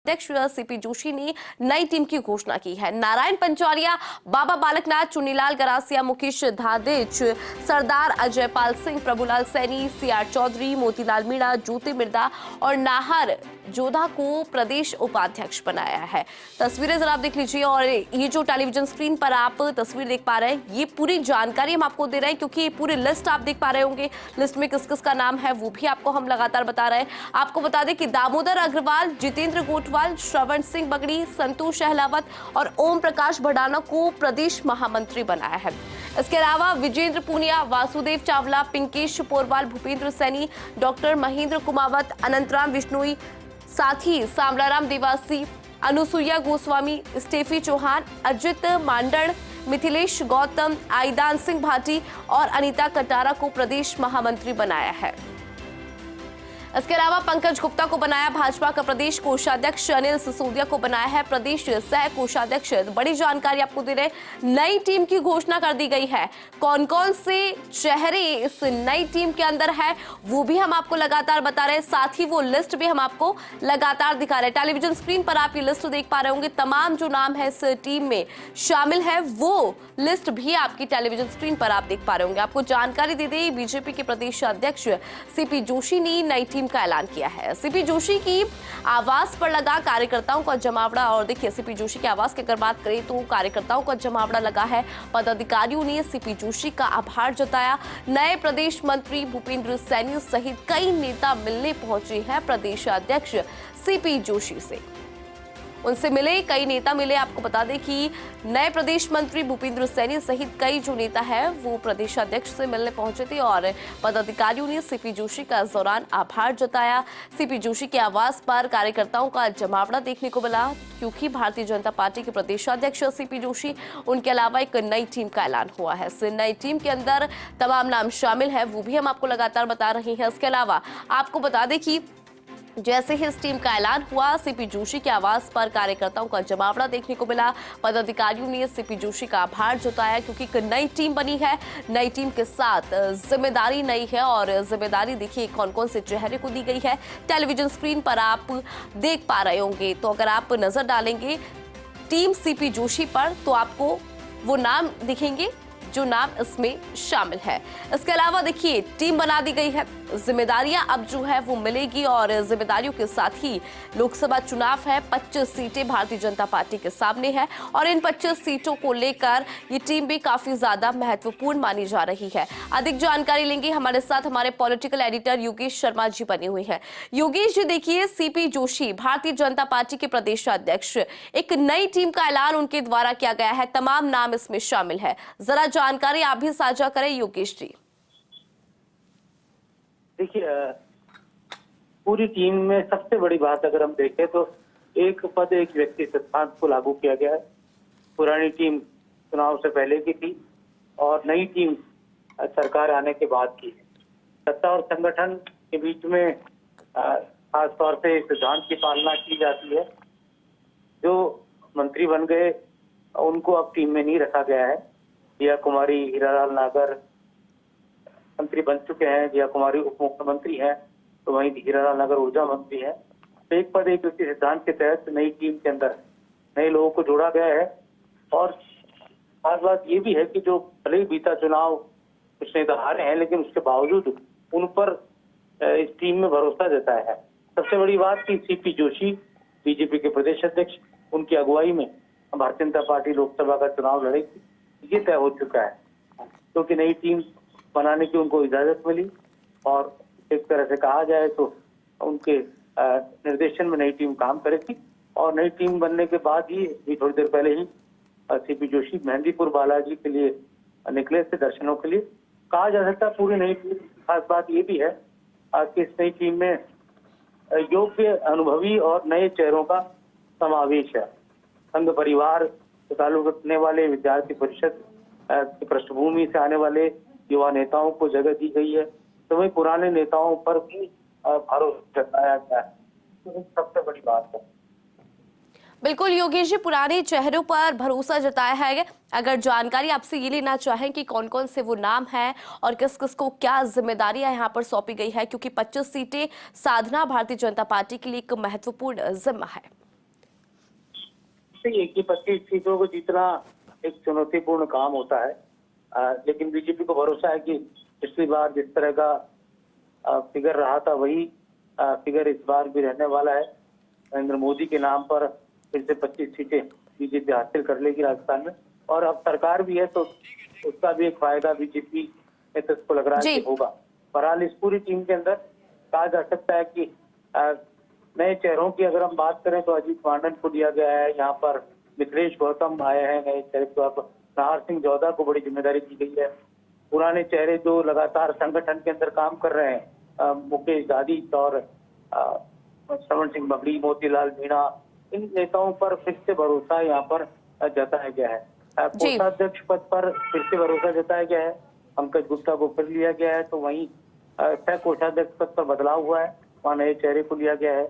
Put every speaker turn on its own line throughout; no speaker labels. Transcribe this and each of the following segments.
अध्यक्ष सीपी जोशी ने नई टीम की घोषणा की है। नारायण पंचारिया, बाबा बालकनाथ, चुन्नीलाल गरासिया, मुकेश धादेच, सरदार अजयपाल सिंह, प्रभुलाल सैनी, सीआर चौधरी, मोतीलाल मीणा, ज्योति मिर्दा और नाहर जोधा को प्रदेश उपाध्यक्ष बनाया है। तस्वीरें जरा आप देख लीजिए और ये जो टेलीविजन स्क्रीन पर आप तस्वीर देख पा रहे हैं, ये पूरी जानकारी हम आपको दे रहे हैं क्योंकि ये पूरी लिस्ट आप देख पा रहे होंगे। लिस्ट में किस किस का नाम है वो भी आपको हम लगातार बता रहे हैं। आपको बता दें कि दामोदर अग्रवाल, जितेंद्र गोटवाल, श्रवण सिंह बगड़ी, संतोष अहलावत और ओम प्रकाश भडाना को प्रदेश महामंत्री बनाया है। इसके अलावा विजेंद्र पुनिया, वासुदेव चावला, पिंकेश पोरवाल, भूपेंद्र सैनी, डॉक्टर महेंद्र कुमावत, अनंतराम विश्नोई, साथ ही सांवलाराम देवासी, अनुसुईया गोस्वामी, स्टेफी चौहान, अजित मांडण, मिथिलेश गौतम, आईदान सिंह भाटी और अनीता कटारा को प्रदेश महामंत्री बनाया है। इसके अलावा पंकज गुप्ता को बनाया भाजपा का प्रदेश कोषाध्यक्ष, अनिल सिसोदिया को बनाया है प्रदेश सह कोषाध्यक्ष। बड़ी जानकारी आपको दे रहे, नई टीम की घोषणा कर दी गई है। कौन कौन से चेहरे इस नई टीम के अंदर है वो भी हम आपको लगातार बता रहे हैं, साथ ही वो लिस्ट भी हम आपको लगातार दिखा रहे हैं। टेलीविजन स्क्रीन पर आप ये लिस्ट देख पा रहे होंगे। तमाम जो नाम है इस टीम में शामिल है वो लिस्ट भी आपकी टेलीविजन स्क्रीन पर आप देख पा रहे होंगे। आपको जानकारी दे दें, बीजेपी के प्रदेश अध्यक्ष सीपी जोशी ने नई टीम का ऐलान किया है। सीपी जोशी की आवास पर लगा कार्यकर्ताओं का जमावड़ा। और देखिए, सीपी जोशी के आवास की अगर बात करें तो कार्यकर्ताओं का जमावड़ा लगा है। पदाधिकारियों ने सीपी जोशी का आभार जताया। नए प्रदेश मंत्री भूपेंद्र सैनी सहित कई नेता मिलने पहुंचे हैं प्रदेश अध्यक्ष सीपी जोशी से। उनसे मिले, कई नेता मिले। आपको बता दें कि नए प्रदेश मंत्री भूपेंद्र सैनी सहित कई जो नेता है वो प्रदेश अध्यक्ष से मिलने पहुंचे थे और पदाधिकारियों ने सीपी जोशी का इस दौरान आभार जताया। सीपी जोशी के आवास पर कार्यकर्ताओं का जमावड़ा देखने को मिला क्योंकि भारतीय जनता पार्टी के प्रदेश अध्यक्ष सीपी जोशी, उनके अलावा एक नई टीम का ऐलान हुआ है। इस नई टीम के अंदर तमाम नाम शामिल है, वो भी हम आपको लगातार बता रहे हैं। इसके अलावा आपको बता दें कि जैसे ही इस टीम का ऐलान हुआ, सीपी जोशी के आवास पर कार्यकर्ताओं का जमावड़ा देखने को मिला। पदाधिकारियों ने सीपी जोशी का आभार जताया क्योंकि एक नई टीम बनी है। नई टीम के साथ जिम्मेदारी नई है और जिम्मेदारी देखिए कौन कौन से चेहरे को दी गई है टेलीविजन स्क्रीन पर आप देख पा रहे होंगे। तो अगर आप नजर डालेंगे टीम सीपी जोशी पर तो आपको वो नाम दिखेंगे जो नाम इसमें शामिल है। इसके अलावा देखिए, टीम बना दी गई है, जिम्मेदारियां अब जो है वो मिलेगी और जिम्मेदारियों के साथ ही लोकसभा चुनाव है। 25 सीटें भारतीय जनता पार्टी के सामने है और इन 25 सीटों को लेकर ये टीम भी काफी ज्यादा महत्वपूर्ण मानी जा रही है। अधिक जानकारी लेंगे, हमारे साथ हमारे पॉलिटिकल एडिटर योगेश शर्मा जी बने हुए हैं। योगेश जी, देखिए, सीपी जोशी भारतीय जनता पार्टी के प्रदेश अध्यक्ष, एक नई टीम का ऐलान उनके द्वारा किया गया है, तमाम नाम इसमें शामिल है। जरा जानकारी आप भी साझा करें योगेश जी।
देखिए, पूरी टीम में सबसे बड़ी बात अगर हम देखें तो एक पद एक व्यक्ति सिद्धांत को लागू किया गया है। पुरानी टीम चुनाव से पहले की थी और नई टीम सरकार आने के बाद की। सत्ता और संगठन के बीच में खास तौर से सिद्धांत की पालना की जाती है। जो मंत्री बन गए उनको अब टीम में नहीं रखा गया है। जिया कुमारी, हीरालाल नागर मंत्री बन चुके हैं, जिया कुमारी उप मुख्यमंत्री हैं, तो वहीं हीरालाल नागर ऊर्जा मंत्री हैं। तो एक पद एक व्यक्ति सिद्धांत के तहत नई टीम के अंदर नए लोगों को जोड़ा गया है। और खास बात ये भी है कि जो भले ही बीता चुनाव कुछ नेता हारे हैं लेकिन उसके बावजूद उन पर इस टीम में भरोसा जताया है। सबसे बड़ी बात कि सीपी जोशी बीजेपी के प्रदेश अध्यक्ष, उनकी अगुवाई में भारतीय जनता पार्टी लोकसभा का चुनाव लड़ेगी, ये तय हो चुका है। क्योंकि नई टीम बनाने की उनको इजाजत मिली और एक तरह से कहा जाए तो उनके निर्देशन में नई टीम काम करेगी। और नई टीम बनने के बाद ही थोड़ी देर पहले ही सीपी जोशी मेहंदीपुर बालाजी के लिए निकले थे दर्शनों के लिए। कहा जा सकता है पूरी नई टीम, खास बात ये भी है कि इस नई टीम में योग्य, अनुभवी और नए चेहरों का समावेश है। संघ परिवार से ताल्लुक रखने वाले, विद्यार्थी परिषद की पृष्ठभूमि से आने वाले युवा नेताओं को जगह दी गई है। तो वही पुराने नेताओं पर भी भरोसा जताया गया है। तो सबसे बड़ी बात है।
बिल्कुल योगेश जी, पुराने चेहरों पर भरोसा जताया है। अगर जानकारी आपसे ये लेना चाहें कि कौन कौन से वो नाम हैं और किस किस को क्या जिम्मेदारियां यहाँ पर सौंपी गई है, क्योंकि 25 सीटें साधना भारतीय जनता पार्टी के लिए एक महत्वपूर्ण जिम्मा है।
सही है कि 25 सीटों को जीतना एक चुनौतीपूर्ण काम होता है, लेकिन बीजेपी को भरोसा है कि पिछली बार जिस तरह का फिगर रहा था वही फिगर इस बार भी रहने वाला है। नरेंद्र मोदी के नाम पर फिर से 25 सीटें बीजेपी हासिल कर लेगी राजस्थान में, और अब सरकार भी है तो उसका भी एक फायदा बीजेपी नेतृत्व को लग रहा है कि होगा। बहरहाल इस पूरी टीम के अंदर कहा जा सकता है कि नए चेहरों की अगर हम बात करें तो अजीत मांडन को दिया गया है, यहाँ पर मिथिलेश गौतम आए हैं नए चेहरे के तौर पर, नाहर सिंह जौदा को बड़ी जिम्मेदारी दी गई है। पुराने चेहरे जो लगातार संगठन के अंदर काम कर रहे हैं, मुकेश दादी और श्रवण सिंह बबड़ी, मोतीलाल मीणा, इन नेताओं पर फिर से भरोसा यहाँ पर जताया गया है। कोषाध्यक्ष पद पर फिर से भरोसा जताया गया है, पंकज गुप्ता को फिर लिया गया है, तो वहीं सह कोषाध्यक्ष पद पर बदलाव हुआ है, वहाँ नए चेहरे को लिया गया है।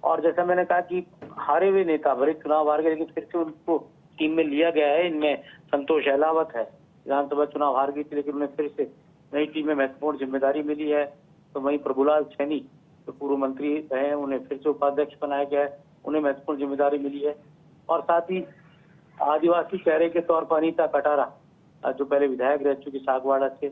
और जैसा मैंने कहा कि हारे हुए नेता भले चुनाव हार गए लेकिन फिर से उनको टीम में लिया गया है। इनमें संतोष अहलावत है, विधानसभा चुनाव हार गई थी लेकिन उन्हें फिर से नई टीम में महत्वपूर्ण जिम्मेदारी मिली है। तो वहीं प्रभुलाल सैनी जो पूर्व मंत्री रहे हैं उन्हें फिर से उपाध्यक्ष बनाया गया है, उन्हें महत्वपूर्ण जिम्मेदारी मिली है। और साथ ही आदिवासी चेहरे के तौर पर अनीता कटारा जो पहले विधायक रह चुकी सागवाड़ा से,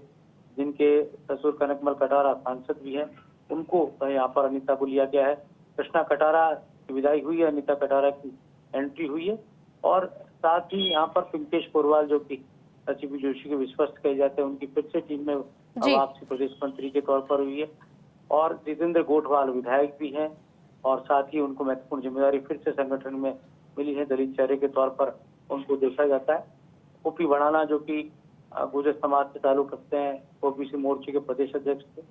जिनके ससुर कनकमल कटारा सांसद भी हैं, उनको यहाँ पर अनीता को लिया गया है। कृष्णा कटारा की विदाई हुई है, अनीता कटारा की एंट्री हुई है। और साथ ही यहाँ पर पिंकेश पोरवाल जो कि सीपी जोशी के विश्वस्त कहे जाते हैं, उनकी फिर से टीम में वापसी प्रदेश मंत्री के तौर पर हुई है। और जितेंद्र गोठवाल विधायक भी हैं और साथ ही उनको महत्वपूर्ण जिम्मेदारी फिर से संगठन में मिली है, दलित चेहरे के तौर पर उनको देखा जाता है। ओपी बढ़ाना जो कि गुर्जर समाज से ताल्लुक रखते हैं, ओबीसी मोर्चे के प्रदेश अध्यक्ष थे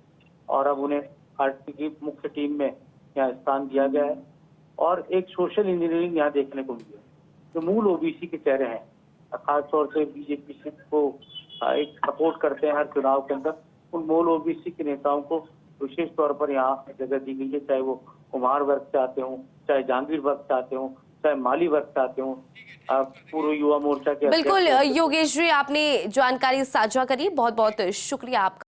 और अब उन्हें पार्टी की मुख्य टीम में यहाँ स्थान दिया गया है। और एक सोशल इंजीनियरिंग यहाँ देखने को मिली है, जो मूल ओबीसी के चेहरे हैं, खासतौर से बीजेपी को एक सपोर्ट करते हैं हर चुनाव के अंदर, उन मूल ओबीसी के नेताओं को विशेष तौर पर यहाँ जगह दी गई है, चाहे वो कुम्हार वर्ग से आते हों, चाहे जहांगीर वर्ग से आते हों, चाहे माली वर्ग से आते हों, पूर्व युवा मोर्चा के।
बिल्कुल योगेश जी, आपने जानकारी साझा करी, बहुत बहुत शुक्रिया आपका।